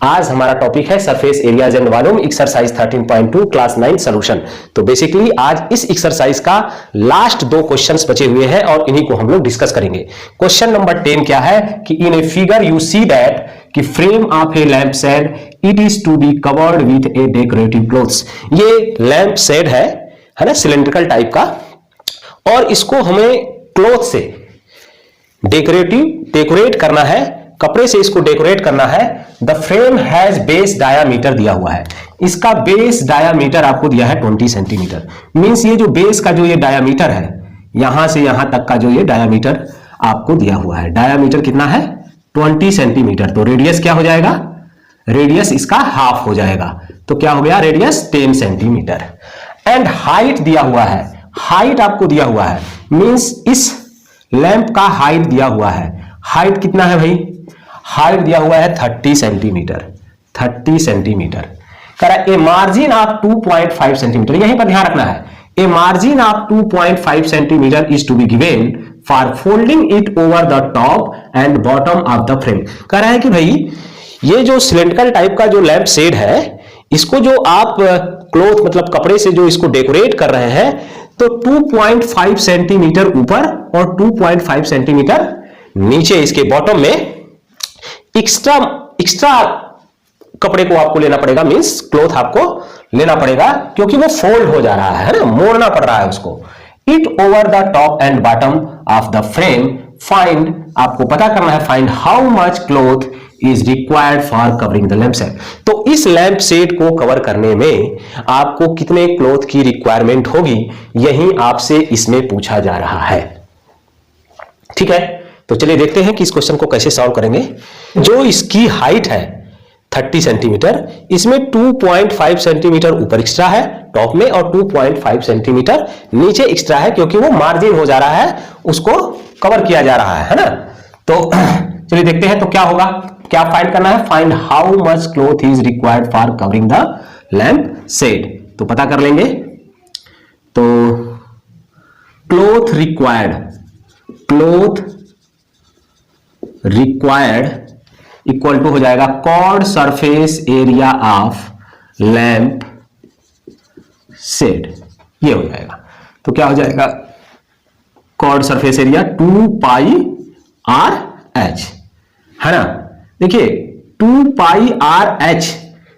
आज हमारा टॉपिक है surface areas and volume, exercise 13.2 class 9 solution. तो बेसिकली आज इस एक्सरसाइज का लास्ट दो क्वेश्चंस बचे हुए हैं और इन्हीं को हम लोग डिस्कस करेंगे। क्वेश्चन नंबर 10 क्या है कि in a figure you see that कि frame of a lamp shade it is to be covered with a decorative cloths. ये लैंप शेड है ना, सिलेंड्रिकल टाइप का, और इसको हमें क्लॉथ से डेकोरेट करना है, कपड़े से इसको डेकोरेट करना है। The frame has base diameter दिया हुआ है, इसका बेस डायामीटर आपको दिया है 20 सेंटीमीटर। मींस ये जो बेस का जो ये डायामीटर है, यहां से यहां तक का जो ये डायामीटर आपको दिया हुआ है, डायामीटर कितना है 20 सेंटीमीटर। तो रेडियस क्या हो जाएगा, रेडियस इसका हाफ हो जाएगा, तो क्या हो गया रेडियस 10 सेंटीमीटर। एंड हाइट दिया हुआ है, हाइट आपको दिया हुआ है, मींस इस लैंप का हाइट दिया हुआ है। हाइट कितना है भाई, हाइट दिया हुआ है 30 सेंटीमीटर, 30 सेंटीमीटर। कह रहा है ए मार्जिन ऑफ 2.5 सेंटीमीटर, यहीं पर ध्यान रखना है, a margin of 2.5 centimetre is to be given for folding it over the top and bottom of the frame. कह रहा है कि भाई ये जो सिलेंड्रिकल टाइप का जो लैंप शेड है, इसको जो आप क्लॉथ मतलब कपड़े से जो इसको डेकोरेट कर रहे हैं, तो 2.5 सेंटीमीटर ऊपर और 2.5 सेंटीमीटर नीचे इसके बॉटम में एक्स्ट्रा कपड़े को आपको लेना पड़ेगा, मींस क्लॉथ आपको लेना पड़ेगा, क्योंकि वो फोल्ड हो जा रहा है ना, मोड़ना पड़ रहा है उसको। It over the top and bottom of the frame, find, आपको पता करना है, find how much cloth is required for covering the lamp shade. तो इस लैंप शेड को कवर करने में आपको कितने क्लॉथ की रिक्वायरमेंट होगी, यही आपसे इसमें पूछा जा रहा है। ठीक है, तो चलिए देखते हैं कि इस क्वेश्चन को कैसे सॉल्व करेंगे। जो इसकी हाइट है 30 सेंटीमीटर, इसमें 2.5 सेंटीमीटर ऊपर एक्स्ट्रा है टॉप में और 2.5 सेंटीमीटर नीचे एक्स्ट्रा है, क्योंकि वो मार्जिन हो जा रहा है, उसको कवर किया जा रहा है ना। तो चलिए देखते हैं तो क्या होगा, क्या फाइंड करना है, find how much cloth is required for covering the lamp shade. तो पता कर लेंगे, तो क्लॉथ रिक्वायर्ड इक्वल टू हो जाएगा curved surface area of lamp shade, ये हो जाएगा। तो क्या हो जाएगा, curved surface area 2 pi R H, है ना। देखिए 2 पाई आर एच,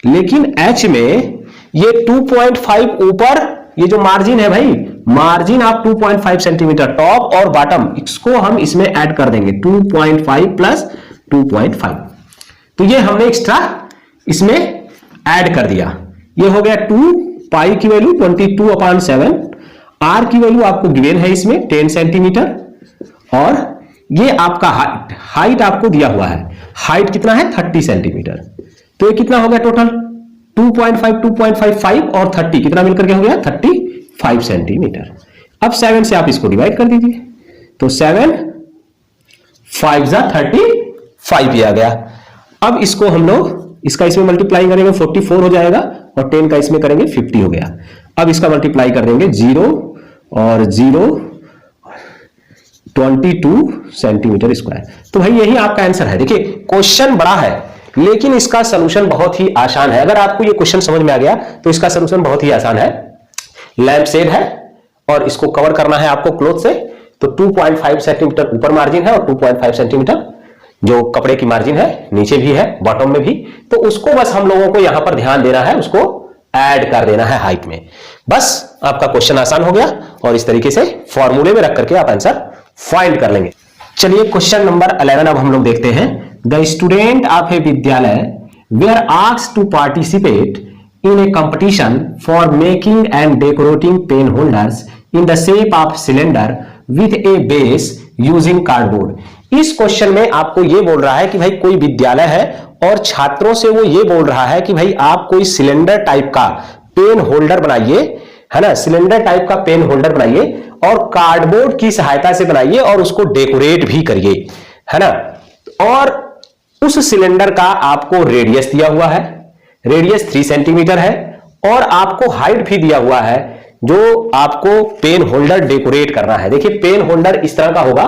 लेकिन एच में ये 2.5 ऊपर, ये जो मार्जिन है भाई, मार्जिन आप 2.5 सेंटीमीटर टॉप और बॉटम, इसको हम इसमें ऐड कर देंगे 2.5 प्लस 2.5। तो ये हमने एक्स्ट्रा इसमें ऐड कर दिया, ये हो गया 2 पाई की वैल्यू 22/7, आर की वैल्यू आपको गिवन है इसमें 10 सेंटीमीटर, और ये आपका हाइट आपको दिया हुआ है, हाइट कितना है 30 सेंटीमीटर। तो ये कितना हो गया टोटल 2.5 2.55 और 30 कितना मिलकर के हो गया 35 सेंटीमीटर। अब 7 से आप इसको डिवाइड कर दीजिए, तो 7 5 जा 35 ये आ गया। अब इसको हम लोग इसका इसमें मल्टीप्लाई करेंगे 44 हो जाएगा, और 10 का इसमें करेंगे 50 हो गया। अब इसका मल्टीप्लाई कर देंगे 0 और 0 22 सेंटीमीटर स्क्वायर। तो भाई यही आपका आंसर है। देखिए क्वेश्चन बड़ा है, लेकिन इसका सलूशन बहुत ही आसान है। अगर आपको ये क्वेश्चन समझ में आ गया तो इसका सलूशन बहुत ही आसान है। लैंप शेड है और इसको कवर करना है आपको क्लॉथ से, तो 2.5 सेंटीमीटर ऊपर मार्जिन है और 2.5 सेंटीमीटर जो कपड़े की मार्जिन है नीचे भी है, बॉटम में भी। तो उसको बस हम लोगों को यहां पर ध्यान देना है, उसको ऐड कर देना है हाइट में। बस आपका क्वेश्चन आसान हो गया, और इस तरीके से फॉर्मूले में रख करके आप आंसर फाइंड कर लेंगे। चलिए क्वेश्चन नंबर 11 अब हम लोग देखते हैं। The student of a vidyalaya were asked to participate in a competition for making and decorating pen holders in the shape of cylinder with a base using cardboard। इस question में आपको ये बोल रहा है कि भाई कोई विद्यालय है और छात्रों से वो ये बोल रहा है कि भाई आप कोई सिलेंडर टाइप का पेन होल्डर बनाइए, है ना, सिलेंडर टाइप का पेन होल्डर बनाइए और कार्डबोर्ड की सहायता से बनाइए और उसको डेकोरेट भी करिए, है ना। और उस सिलेंडर का आपको रेडियस दिया हुआ है, रेडियस 3 सेंटीमीटर है, और आपको हाइट भी दिया हुआ है जो आपको पेन होल्डर डेकोरेट करना है। देखिए पेन होल्डर इस तरह का होगा,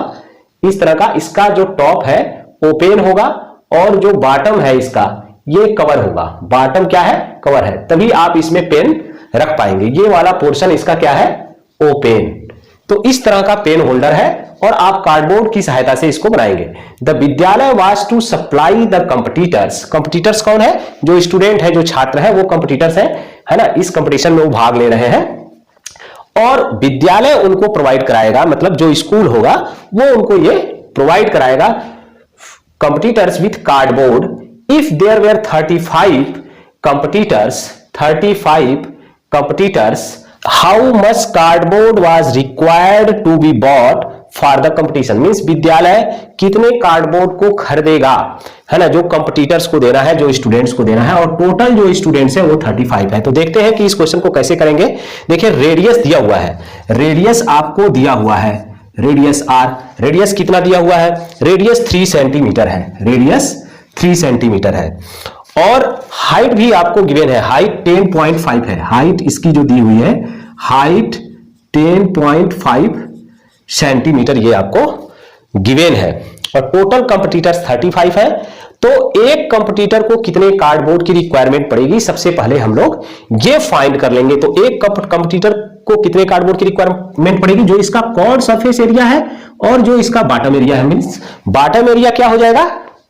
इस तरह का, इसका जो टॉप है ओपन होगा और जो बॉटम है इसका ये कवर होगा, बॉटम क्या है, कवर है, तभी आप इसमें पेन रख पाएंगे। ये वाला पोर्शन इसका क्या है, ओपन। तो इस तरह का पेन होल्डर है और आप कार्डबोर्ड की सहायता से इसको बनाएंगे। The vidyalaya was to supply the competitors. Competitors कौन है, जो स्टूडेंट है, जो छात्र है, वो कंपटीटर्स है ना, इस कंपटीशन में वो भाग ले रहे हैं और विद्यालय उनको प्रोवाइड कराएगा, मतलब जो स्कूल होगा वो उनको ये प्रोवाइड कराएगा competitors with cardboard if there were 35 competitors, how much cardboard was required to be bought for the competition? Means विद्यालय कितने कार्डबोर्ड को खरीदेगा, है ना, जो कंपटीटर्स को देना है, जो स्टूडेंट्स को देना है, और टोटल जो स्टूडेंट्स है वो 35 है। तो देखते हैं कि इस क्वेश्चन को कैसे करेंगे। देखिए रेडियस दिया हुआ है, रेडियस आपको दिया हुआ है, रेडियस आर, रेडियस कितना दिया हुआ है, रेडियस 3 सेंटीमीटर है, रेडियस 3 सेंटीमीटर है, और हाइट भी आपको गिवन है, हाइट 10.5 है, हाइट इसकी जो दी हुई है हाइट 10.5 सेंटीमीटर ये आपको गिवन है, और टोटल कंपटीटर्स 35 है। तो एक कंपटीटर को कितने कार्डबोर्ड की रिक्वायरमेंट पड़ेगी, सबसे पहले हम लोग ये फाइंड कर लेंगे। तो एक कंपटीटर को कितने कार्डबोर्ड की रिक्वायरमेंट पड़ेगी, जो इसका कॉर्ड सरफेस एरिया है और जो इसका बॉटम एरिया है। मींस बॉटम एरिया क्या हो जाएगा,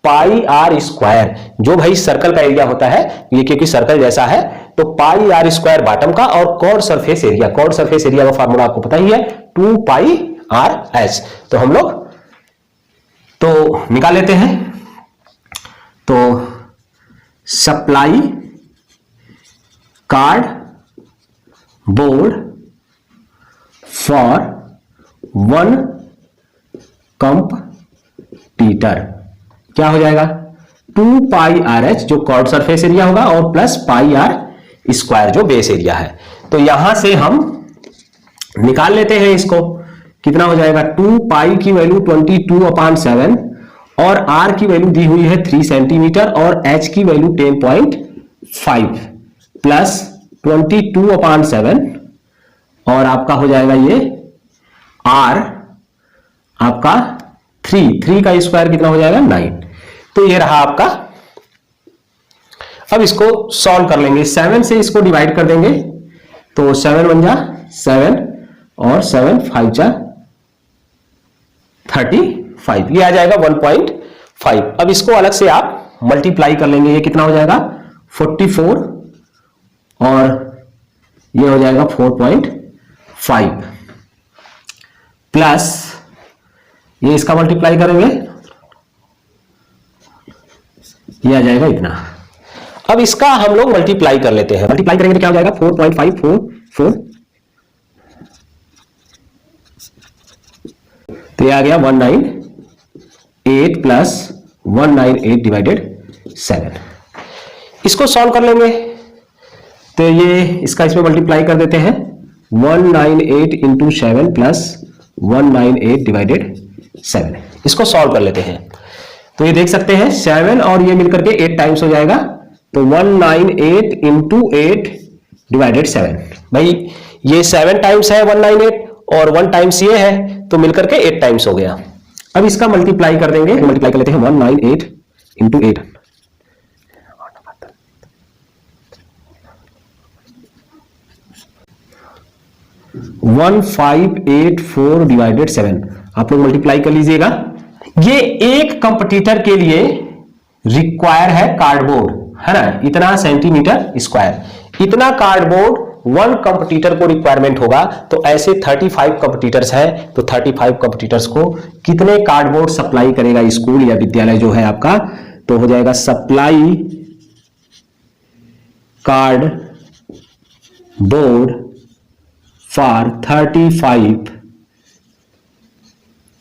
पाई आर स्क्वायर, जो भाई सर्कल का एरिया होता है, ये क्योंकि सर्कल जैसा है तो पाई आर स्क्वायर बॉटम का, और curved surface area, curved surface area का फार्मूला आपको पता ही है 2 पाई आर एच। तो हम लोग तो निकाल लेते हैं। तो supply card board for 1 competitor क्या हो जाएगा, 2 पाई आर एच जो कॉर्ड सरफेस एरिया होगा, और प्लस पाई आर स्क्वायर जो बेस एरिया है। तो यहां से हम निकाल लेते हैं इसको, कितना हो जाएगा, 2 पाई की वैल्यू 22/7 और आर की वैल्यू दी हुई है 3 सेंटीमीटर और एच की वैल्यू 10.5 प्लस 22/7 और आपका हो जाएगा ये आर आपका 3 का स्क्वायर कितना हो जाएगा, 9। तो ये रहा आपका। अब इसको सॉल्व कर लेंगे, 7 से इसको डिवाइड कर देंगे, तो 7 1 जा 7 और 7 5 जा 35, ये आ जाएगा 1.5। अब इसको अलग से आप मल्टीप्लाई कर लेंगे, ये कितना हो जाएगा 44 और ये हो जाएगा 4.5 प्लस ये इसका मल्टीप्लाई करेंगे, ये आ जाएगा इतना। अब इसका हम लोग मल्टीप्लाई कर लेते हैं, मल्टीप्लाई करेंगे तो क्या हो जाएगा 4.544, तो ये आ गया 198 प्लस 198 डिवाइडेड 7। इसको सॉल्व कर लेंगे, तो ये इसका इसमें मल्टीप्लाई कर देते हैं, 198 इंटू 7 प्लस 198 डिवाइडेड 7। इसको सॉल्व कर लेते हैं, तो ये देख सकते हैं 7 और ये मिलकर के 8 टाइम्स हो जाएगा, तो 198 इंटू 8 डिवाइडेड 7। भाई ये 7 टाइम्स है 198 और 1 टाइम्स ये है, तो मिलकर के 8 टाइम्स हो गया। अब इसका मल्टीप्लाई कर देंगे, मल्टीप्लाई कर लेते हैं 198 इंटू 8, 1584 डिवाइडेड 7। आप लोग मल्टीप्लाई कर लीजिएगा। ये एक कंपटीटर के लिए रिक्वायर है कार्डबोर्ड, है ना, इतना सेंटीमीटर स्क्वायर, इतना कार्डबोर्ड 1 कंपटीटर को रिक्वायरमेंट होगा। तो ऐसे 35 कंपटीटर्स है, तो 35 कंपटीटर्स को कितने कार्डबोर्ड सप्लाई करेगा स्कूल या विद्यालय जो है आपका, तो हो जाएगा supply card board for 35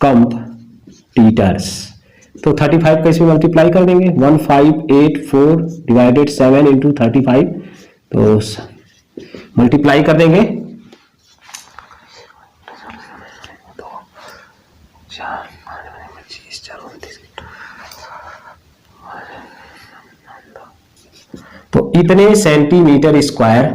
competitors. तो 35 कैसे मल्टीप्लाई कर देंगे, 1584 डिवाइडेड 7 इंटू 35, तो मल्टीप्लाई कर देंगे, तो इतने सेंटीमीटर स्क्वायर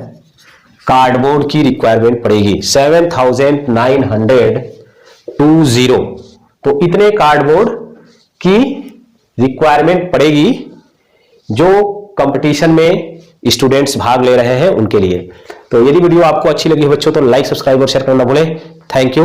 कार्डबोर्ड की रिक्वायरमेंट पड़ेगी, 7920। तो इतने कार्डबोर्ड की रिक्वायरमेंट पड़ेगी जो कंपटीशन में स्टूडेंट्स भाग ले रहे हैं उनके लिए। तो यदि वीडियो आपको अच्छी लगी हो बच्चों तो लाइक, सब्सक्राइब और शेयर करना ना भूलें। Thank you.